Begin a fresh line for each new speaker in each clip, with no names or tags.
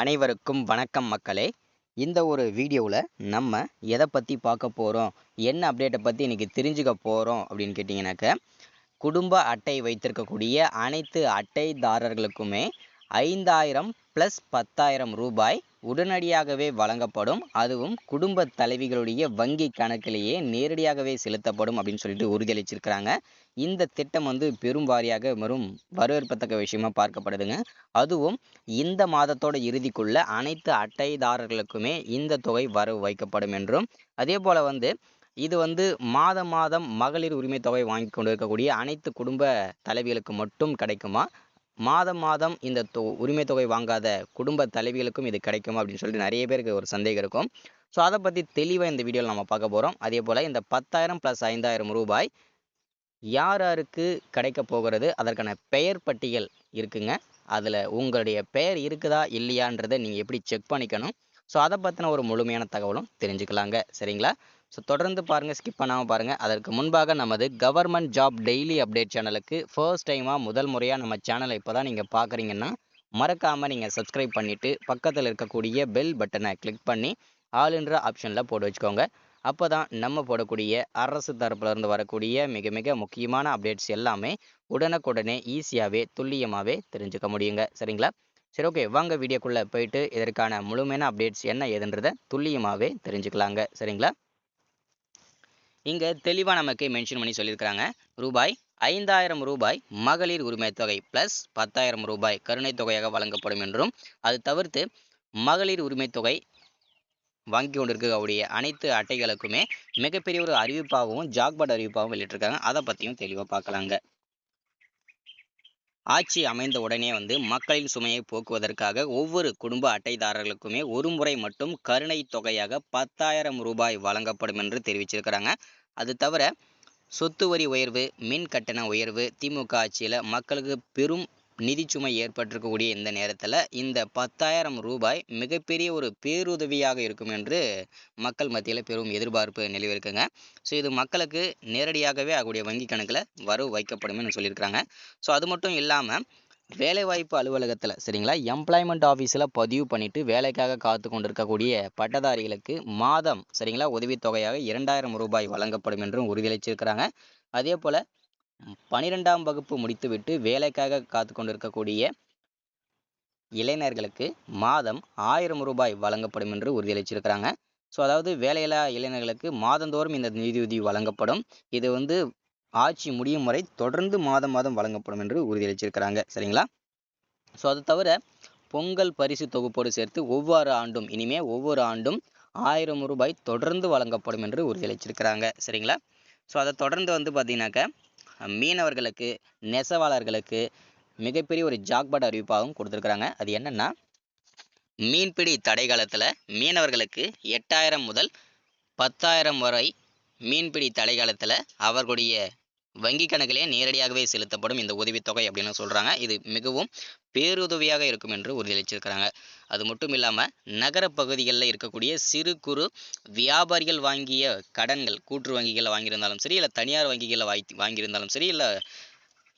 அனைவருக்கும் வணக்கம் மக்களே. இந்த ஒரு வீடியோவில் நம்ம எதை பற்றி பார்க்க போகிறோம், என்ன அப்டேட்டை பற்றி இன்றைக்கி தெரிஞ்சுக்க போகிறோம் அப்படின்னு கேட்டிங்கனாக்க, குடும்ப அட்டை வைத்திருக்கக்கூடிய அனைத்து அட்டைதாரர்களுக்குமே 5000 + 10,000 ரூபாய் உடனடியாகவே வழங்கப்படும். அதுவும் குடும்ப தலைவிகளுடைய வங்கி கணக்கிலேயே நேரடியாகவே செலுத்தப்படும் அப்படின்னு சொல்லிட்டு உறுதியளிச்சிருக்கிறாங்க. இந்த திட்டம் பெரும் வாரியாக வரவேற்பத்தக்க விஷயமா பார்க்கப்படுதுங்க. அதுவும் இந்த மாதத்தோட இறுதிக்குள்ள அனைத்து அட்டைதாரர்களுக்குமே இந்த தொகை வரவு வைக்கப்படும் என்றும், அதே போல இது மாதம் மாதம் மகளிர் உரிமை தொகை வாங்கி கொண்டு இருக்கக்கூடிய அனைத்து குடும்ப தலைவிகளுக்கு மட்டும் கிடைக்குமா, மாதம் மாதம் இந்த உரிமை தொகை வாங்காத குடும்ப தலைவிகளுக்கும் இது கிடைக்குமா அப்படின்னு சொல்லிட்டு நிறைய பேருக்கு ஒரு சந்தேகம் இருக்கும். ஸோ அதை பற்றி தெளிவாக இந்த வீடியோவில் நம்ம பார்க்க போகிறோம். அதே போல் இந்த 10,000 + 5,000 ரூபாய் யார் யாருக்கு கிடைக்க போகிறது, அதற்கான பெயர் பட்டியல் இருக்குங்க. அதில் உங்களுடைய பெயர் இருக்குதா இல்லையான்றதை நீங்கள் எப்படி செக் பண்ணிக்கணும், ஸோ அதை பற்றின ஒரு முழுமையான தகவலும் தெரிஞ்சுக்கலாங்க. சரிங்களா? ஸோ தொடர்ந்து பாருங்கள், ஸ்கிப் பண்ணாமல் பாருங்கள். அதற்கு முன்பாக நமது கவர்மெண்ட் ஜாப் டெய்லி அப்டேட் சேனலுக்கு ஃபர்ஸ்ட் டைமாக முதல் முறையாக நம்ம சேனலை இப்போ தான் நீங்கள் பார்க்குறீங்கன்னா மறக்காமல் நீங்கள் சப்ஸ்கிரைப் பண்ணிவிட்டு பக்கத்தில் இருக்கக்கூடிய பெல் பட்டனை கிளிக் பண்ணி ஆளுன்ற ஆப்ஷனில் போட்டு வச்சுக்கோங்க. அப்போ தான் நம்ம போடக்கூடிய அரசு தரப்புலேருந்து வரக்கூடிய மிக மிக முக்கியமான அப்டேட்ஸ் எல்லாமே உடனுக்குடனே ஈஸியாகவே துல்லியமாகவே தெரிஞ்சுக்க முடியுங்க. சரிங்களா? சரி, ஓகே, வாங்க வீடியோக்குள்ளே போயிட்டு இதற்கான முழுமையான அப்டேட்ஸ் என்ன ஏதுன்றதை துல்லியமாகவே தெரிஞ்சுக்கலாங்க. சரிங்களா? இங்கே தெளிவாக நமக்கு மென்ஷன் பண்ணி சொல்லியிருக்கிறாங்க. ரூபாய் 5000 ரூபாய் மகளிர் உரிமை தொகை ப்ளஸ் 10,000 ரூபாய் கருணை தொகையாக வழங்கப்படும் என்றும், அது தவிர்த்து மகளிர் உரிமை தொகை வாங்கி கொண்டிருக்கக்கூடிய அனைத்து அட்டைகளுக்குமே மிகப்பெரிய ஒரு அறிவிப்பாகவும் ஜாக்பாட் அறிவிப்பாகவும் வெளியிட்டிருக்காங்க. அதை பற்றியும் தெளிவாக பார்க்கலாங்க. ஆட்சி அமைந்த உடனே மக்களின் சுமையை போக்குவதற்காக ஒவ்வொரு குடும்ப அட்டைதாரர்களுக்குமே ஒரு முறை மட்டும் கருணை தொகையாக 10,000 ரூபாய் வழங்கப்படும் என்று தெரிவிச்சிருக்கிறாங்க. அது தவிர சொத்து வரி உயர்வு, மின் கட்டண உயர்வு, திமுக ஆட்சியில் மக்களுக்கு பெரும் நிதிச்சுமை ஏற்பட்டிருக்கக்கூடிய இந்த நேரத்தில் இந்த 10,000 ரூபாய் மிகப்பெரிய ஒரு பேருதவியாக இருக்கும் என்று மக்கள் மத்தியில் பெரும் எதிர்பார்ப்பு நிலவிருக்குங்க. ஸோ இது மக்களுக்கு நேரடியாகவே அவருடைய வங்கி கணக்கில் வரவு வைக்கப்படும் சொல்லியிருக்கிறாங்க. ஸோ அது மட்டும் இல்லாமல் வேலைவாய்ப்பு அலுவலகத்தில், சரிங்களா, எம்ப்ளாய்மெண்ட் ஆஃபீஸில் பதிவு பண்ணிவிட்டு வேலைக்காக காத்து கொண்டிருக்கக்கூடிய பட்டதாரிகளுக்கு மாதம், சரிங்களா, உதவித்தொகையாக 2,000 ரூபாய் வழங்கப்படும் என்றும் உறுதியளிச்சிருக்கிறாங்க. அதே போல் 12ஆம் வகுப்பு முடித்துவிட்டு வேலைக்காக காத்து கொண்டிருக்கக்கூடிய இளைஞர்களுக்கு மாதம் 1000 ரூபாய் வழங்கப்படும் என்று உறுதியளிச்சிருக்கிறாங்க. ஸோ அதாவது வேலையில்லா இளைஞர்களுக்கு மாதந்தோறும் இந்த நிதியுதவி வழங்கப்படும். இது ஆட்சி முடியும் வரை தொடர்ந்து மாதம் மாதம் வழங்கப்படும் என்று உறுதியளிச்சிருக்கிறாங்க. சரிங்களா? ஸோ அது தவிர பொங்கல் பரிசு தொகுப்போடு சேர்த்து ஒவ்வொரு ஆண்டும் 1000 ரூபாய் தொடர்ந்து வழங்கப்படும் என்று உறுதியளிச்சிருக்கிறாங்க. சரிங்களா? ஸோ அதை தொடர்ந்து பார்த்தீங்கன்னாக்க மீனவர்களுக்கு, நெசவாளர்களுக்கு மிகப்பெரிய ஒரு ஜாக்பாட் அறிவிப்பாகவும் கொடுத்துருக்குறாங்க. அது என்னென்னா, மீன்பிடி தடை காலத்தில் மீனவர்களுக்கு 8,000 முதல் 10,000 வரை மீன்பிடி தடை காலத்தில் அவர்களுடைய வங்கி கணக்கிலே நேரடியாகவே செலுத்தப்படும் இந்த உதவித்தொகை அப்படின்னு சொல்கிறாங்க. இது மிகவும் பேருதவியாக இருக்கும் என்று உறுதியளிச்சிருக்கிறாங்க. அது மட்டும் இல்லாமல் நகர பகுதிகளில் இருக்கக்கூடிய சிறு குறு வியாபாரிகள் வாங்கிய கடன்கள், கூற்று வங்கிகளில் வாங்கியிருந்தாலும் சரி, இல்லை தனியார் வங்கிகளில் வாங்கியிருந்தாலும் சரி, இல்லை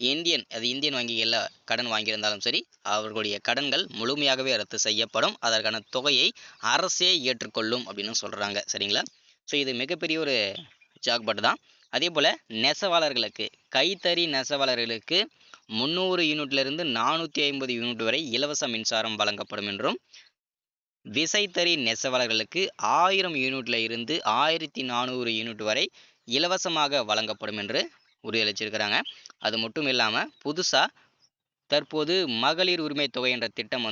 இந்தியன் வங்கிகளில் கடன் வாங்கியிருந்தாலும் சரி, அவர்களுடைய கடன்கள் முழுமையாகவே ரத்து செய்யப்படும். அதற்கான தொகையை அரசே ஏற்றுக்கொள்ளும் அப்படின்னு சொல்கிறாங்க. சரிங்களா? ஸோ இது மிகப்பெரிய ஒரு ஜாக்பாட் தான். அதே போல் நெசவாளர்களுக்கு, கைத்தறி நெசவாளர்களுக்கு 300 யூனிட்லேருந்து 450 யூனிட் வரை இலவச மின்சாரம் வழங்கப்படும் என்றும், விசைத்தறி நெசவாளர்களுக்கு 1000 யூனிட்ல இருந்து 1400 யூனிட் வரை இலவசமாக வழங்கப்படும் என்று உறுதியளிச்சிருக்கிறாங்க. அது மட்டும் இல்லாமல் புதுசாக தற்போது மகளிர் உரிமை தொகை என்ற திட்டம்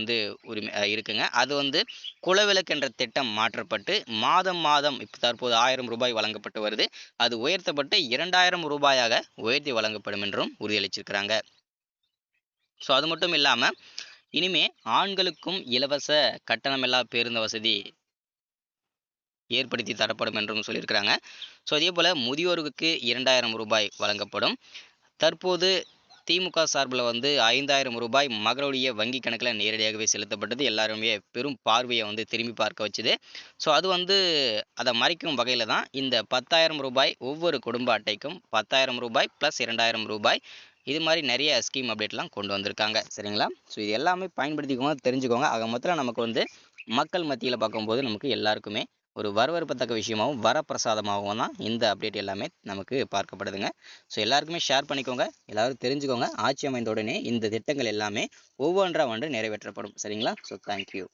இருக்குங்க. அது குலவிளக்கு என்ற திட்டம் மாற்றப்பட்டு மாதம் மாதம் இப்போ தற்போது 1000 ரூபாய் வழங்கப்பட்டு வருது. அது உயர்த்தப்பட்டு 2,000 ரூபாயாக உயர்த்தி வழங்கப்படும் என்றும் உறுதியளிச்சிருக்கிறாங்க. ஸோ அது மட்டும் இல்லாமல் இனிமே ஆண்களுக்கும் இலவச கட்டணமில்லா பேருந்து வசதி ஏற்படுத்தி தரப்படும் என்றும் சொல்லியிருக்கிறாங்க. ஸோ அதே போல் முதியோருக்கு 2,000 ரூபாய் வழங்கப்படும். தற்போது திமுக சார்பில் 5,000 ரூபாய் மகளுடைய வங்கி கணக்கில் நேரடியாகவே செலுத்தப்பட்டது. எல்லாருமே பெரும் பார்வையை திரும்பி பார்க்க வச்சுது. ஸோ அது அதை மறைக்கும் வகையில் தான் இந்த 10,000 ரூபாய் ஒவ்வொரு குடும்ப அட்டைக்கும் 10,000 ரூபாய் ப்ளஸ் 2,000 ரூபாய் இது மாதிரி நிறைய ஸ்கீம் அப்டேட்லாம் கொண்டு வந்திருக்காங்க. சரிங்களா? ஸோ இது எல்லாமே பயன்படுத்திக்கோங்க, தெரிஞ்சுக்கோங்க. ஆக மொத்தத்தில் நமக்கு வந்து மக்கள் மத்தியில் பார்க்கும்போது நமக்கு எல்லாருக்குமே ஒரு வரவேற்பத்தக்க விஷயமாகவும் வரப்பிரசாதமாகவும் தான் இந்த அப்டேட் எல்லாமே நமக்கு பார்க்கப்படுதுங்க. ஸோ எல்லாருக்குமே ஷேர் பண்ணிக்கோங்க, எல்லாரும் தெரிஞ்சுக்கோங்க. ஆட்சி அமைந்த உடனே இந்த திட்டங்கள் எல்லாமே ஒவ்வொன்றா வந்து நிறைவேற்றப்படும். சரிங்களா? So thank you.